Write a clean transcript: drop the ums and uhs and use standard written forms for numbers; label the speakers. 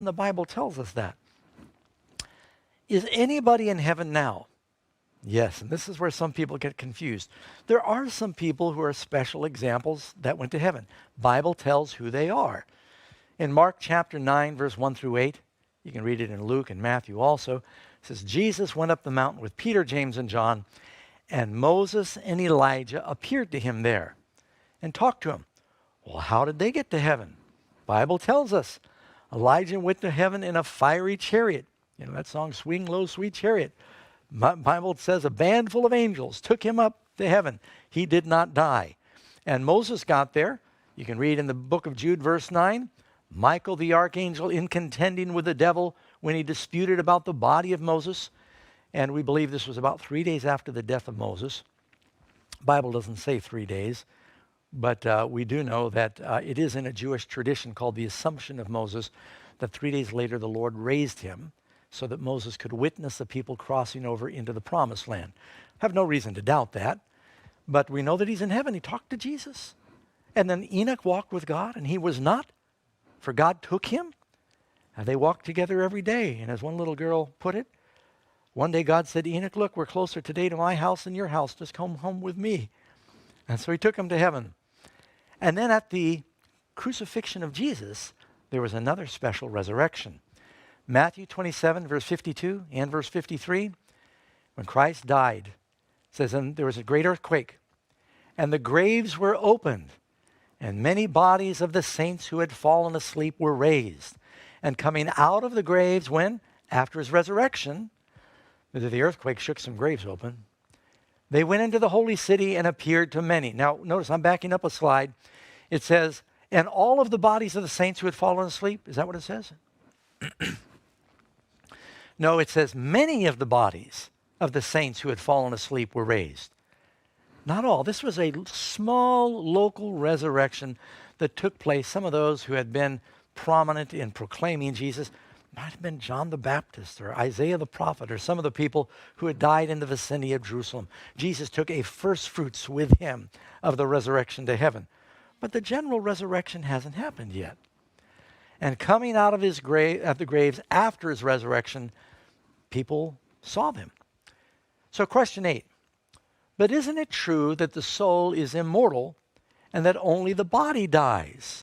Speaker 1: The Bible tells us that. Is anybody in heaven now? Yes, and this is where some people get confused. There are some people who are special examples that went to heaven. Bible tells who they are. In Mark chapter 9, verse 1 through 8, you can read it in Luke and Matthew also, it says, Jesus went up the mountain with Peter, James, and John, and Moses and Elijah appeared to him there and talked to him. Well, how did they get to heaven? Bible tells us. Elijah went to heaven in a fiery chariot. You know that song, Swing Low, Sweet Chariot. Bible says a band full of angels took him up to heaven. He did not die. And Moses got there. You can read in the book of Jude, verse 9, Michael the archangel in contending with the devil when he disputed about the body of Moses. And we believe this was about 3 days after the death of Moses. Bible doesn't say 3 days, but we do know that it is in a Jewish tradition called the Assumption of Moses that 3 days later the Lord raised him so that Moses could witness the people crossing over into the promised land. Have no reason to doubt that, but we know that he's in heaven. He talked to Jesus. And then Enoch walked with God, and he was not, for God took him. And they walked together every day. And as one little girl put it, one day God said, Enoch, look, we're closer today to my house than your house. Just come home with me. And so he took him to heaven. And then at the crucifixion of Jesus, there was another special resurrection. Matthew 27, verse 52 and verse 53, when Christ died, it says, and there was a great earthquake, and the graves were opened, and many bodies of the saints who had fallen asleep were raised. And coming out of the graves, when? After his resurrection, the earthquake shook some graves open. They went into the holy city and appeared to many. Now, notice I'm backing up a slide. It says, and all of the bodies of the saints who had fallen asleep. Is that what it says? No, it says many of the bodies of the saints who had fallen asleep were raised. Not all. This was a small local resurrection that took place. Some of those who had been prominent in proclaiming Jesus might have been John the Baptist or Isaiah the prophet or some of the people who had died in the vicinity of Jerusalem. Jesus took a first fruits with him of the resurrection to heaven. But the general resurrection hasn't happened yet. And coming out of his grave, at the graves after his resurrection, people saw them. So question 8, but isn't it true that the soul is immortal and that only the body dies?